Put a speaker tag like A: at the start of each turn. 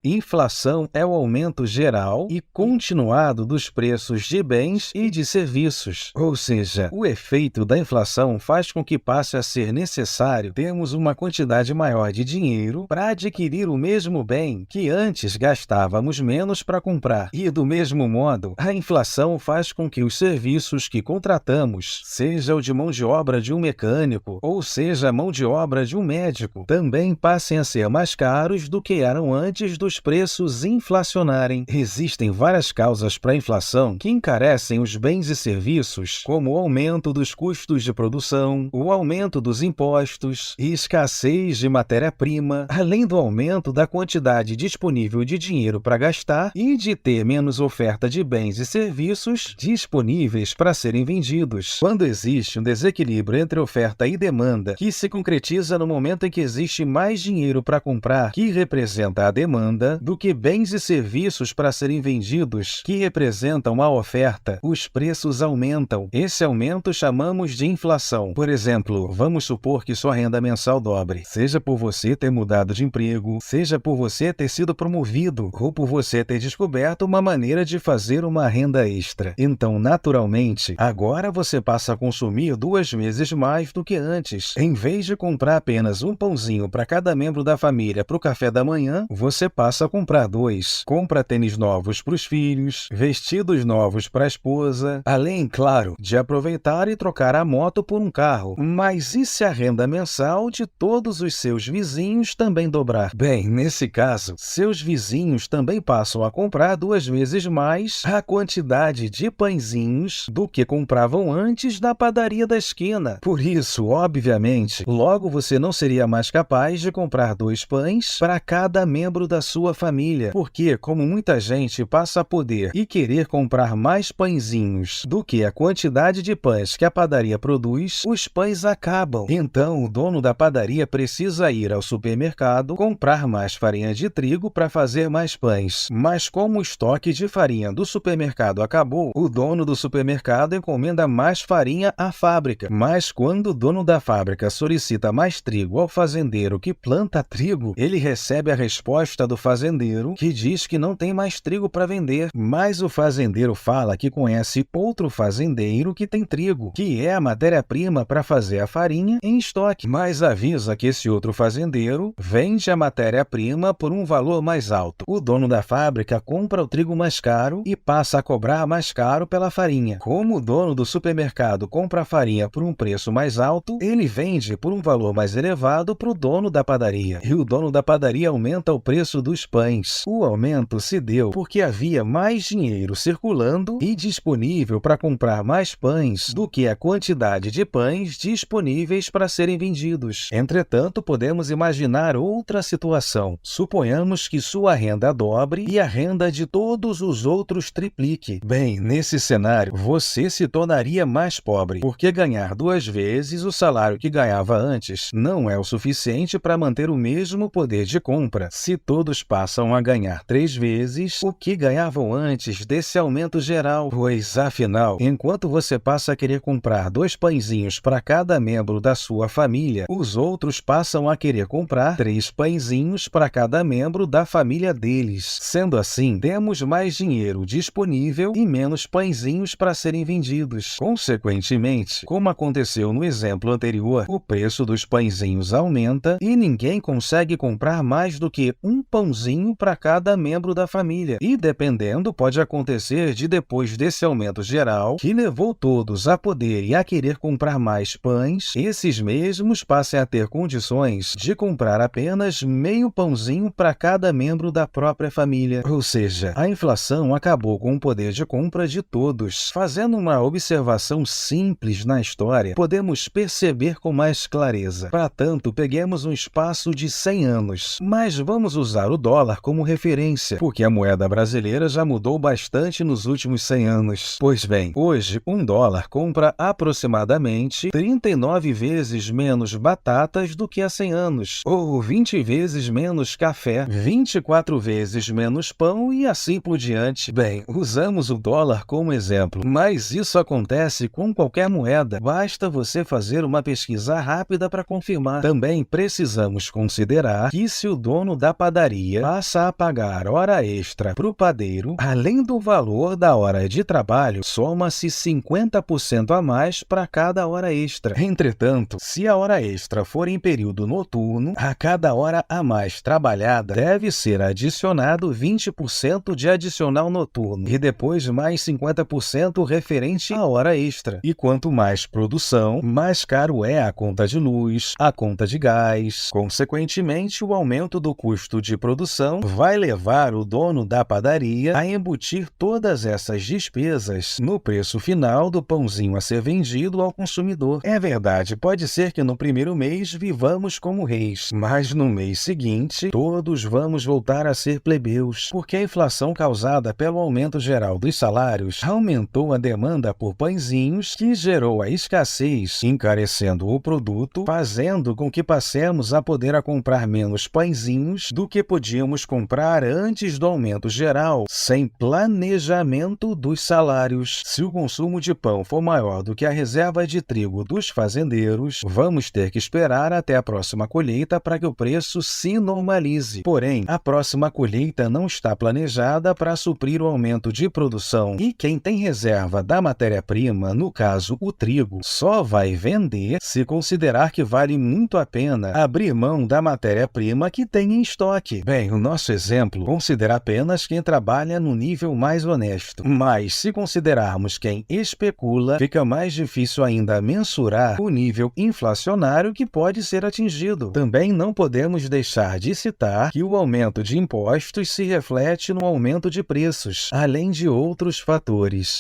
A: Inflação é o aumento geral e continuado dos preços de bens e de serviços. Ou seja, o efeito da inflação faz com que passe a ser necessário termos uma quantidade maior de dinheiro para adquirir o mesmo bem que antes gastávamos menos para comprar. E, do mesmo modo, a inflação faz com que os serviços que contratamos, seja o de mão de obra de um mecânico ou seja a mão de obra de um médico, também passem a ser mais caros do que eram antes dos preços inflacionarem. Existem várias causas para a inflação que encarecem os bens e serviços, como o aumento dos custos de produção, o aumento dos impostos e escassez de matéria-prima, além do aumento da quantidade disponível de dinheiro para gastar e de ter menos oferta de bens e serviços disponíveis para serem vendidos. Quando existe um desequilíbrio entre oferta e demanda, que se concretiza no momento em que existe mais dinheiro para comprar, que representa a demanda, do que bens e serviços para serem vendidos, que representam a oferta, os preços aumentam. Esse aumento chamamos de inflação. Por exemplo, vamos supor que sua renda mensal dobre, seja por você ter mudado de emprego, seja por você ter sido promovido, ou por você ter descoberto uma maneira de fazer uma renda extra. Então, naturalmente, agora você passa a consumir 2 vezes mais do que antes. Em vez de comprar apenas um pãozinho para cada membro da família para o café da manhã, você passa a comprar 2. Compra tênis novos para os filhos, vestidos novos para a esposa, além, claro, de aproveitar e trocar a moto por um carro. Mas e se a renda mensal de todos os seus vizinhos também dobrar? Bem, nesse caso, seus vizinhos também passam a comprar 2 vezes mais a quantidade de pãezinhos do que compravam antes na padaria da esquina. Por isso, obviamente, logo você não seria mais capaz de comprar 2 pães para cada membro da sua família, porque, como muita gente passa a poder e querer comprar mais pãezinhos do que a quantidade de pães que a padaria produz, os pães acabam. Então, o dono da padaria precisa ir ao supermercado comprar mais farinha de trigo para fazer mais pães. Mas como o estoque de farinha do supermercado acabou, o dono do supermercado encomenda mais farinha à fábrica. Mas quando o dono da fábrica solicita mais trigo ao fazendeiro que planta trigo, ele recebe a resposta do fazendeiro que diz que não tem mais trigo para vender, mas o fazendeiro fala que conhece outro fazendeiro que tem trigo, que é a matéria-prima para fazer a farinha em estoque, mas avisa que esse outro fazendeiro vende a matéria-prima por um valor mais alto. O dono da fábrica compra o trigo mais caro e passa a cobrar mais caro pela farinha. Como o dono do supermercado compra a farinha por um preço mais alto, ele vende por um valor mais elevado para o dono da padaria, e o dono da padaria aumenta o preço dos pães. O aumento se deu porque havia mais dinheiro circulando e disponível para comprar mais pães do que a quantidade de pães disponíveis para serem vendidos. Entretanto, podemos imaginar outra situação. Suponhamos que sua renda dobre e a renda de todos os outros triplique. Bem, nesse cenário, você se tornaria mais pobre, porque ganhar 2 vezes o salário que ganhava antes não é o suficiente para manter o mesmo poder de compra. Se todos passam a ganhar 3 vezes o que ganhavam antes desse aumento geral, pois, afinal, enquanto você passa a querer comprar 2 pãezinhos para cada membro da sua família, os outros passam a querer comprar 3 pãezinhos para cada membro da família deles. Sendo assim, temos mais dinheiro disponível e menos pãezinhos para serem vendidos. Consequentemente, como aconteceu no exemplo anterior, o preço dos pãezinhos aumenta e ninguém consegue comprar mais do que um pãozinho para cada membro da família. E dependendo, pode acontecer de depois desse aumento geral, que levou todos a poder e a querer comprar mais pães, esses mesmos passem a ter condições de comprar apenas meio pãozinho para cada membro da própria família. Ou seja, a inflação acabou com o poder de compra de todos. Fazendo uma observação simples na história, podemos perceber com mais clareza. Para tanto, peguemos um espaço de 100 anos, mas vamos usar o dólar como referência, porque a moeda brasileira já mudou bastante nos últimos 100 anos. Pois bem, hoje um dólar compra aproximadamente 39 vezes menos batatas do que há 100 anos, ou 20 vezes menos café, 24 vezes menos pão e assim por diante. Bem, usamos o dólar como exemplo, mas isso acontece com qualquer moeda, basta você fazer uma pesquisa rápida para confirmar. Também precisamos considerar que se o dono da padaria padaria passa a pagar hora extra para o padeiro, além do valor da hora de trabalho, soma-se 50% a mais para cada hora extra. Entretanto, se a hora extra for em período noturno, a cada hora a mais trabalhada deve ser adicionado 20% de adicional noturno e depois mais 50% referente à hora extra. E quanto mais produção, mais caro é a conta de luz, a conta de gás. Consequentemente, o aumento do custo de produção vai levar o dono da padaria a embutir todas essas despesas no preço final do pãozinho a ser vendido ao consumidor. É verdade, pode ser que no primeiro mês vivamos como reis, mas no mês seguinte todos vamos voltar a ser plebeus, porque a inflação causada pelo aumento geral dos salários aumentou a demanda por pãezinhos, que gerou a escassez, encarecendo o produto, fazendo com que passemos a poder comprar menos pãezinhos do que podíamos comprar antes do aumento geral, sem planejamento dos salários. Se o consumo de pão for maior do que a reserva de trigo dos fazendeiros, vamos ter que esperar até a próxima colheita para que o preço se normalize. Porém, a próxima colheita não está planejada para suprir o aumento de produção e quem tem reserva da matéria-prima, no caso o trigo, só vai vender se considerar que vale muito a pena abrir mão da matéria-prima que tem em estoque. Bem, o nosso exemplo considera apenas quem trabalha no nível mais honesto, mas se considerarmos quem especula, fica mais difícil ainda mensurar o nível inflacionário que pode ser atingido. Também não podemos deixar de citar que o aumento de impostos se reflete no aumento de preços, além de outros fatores.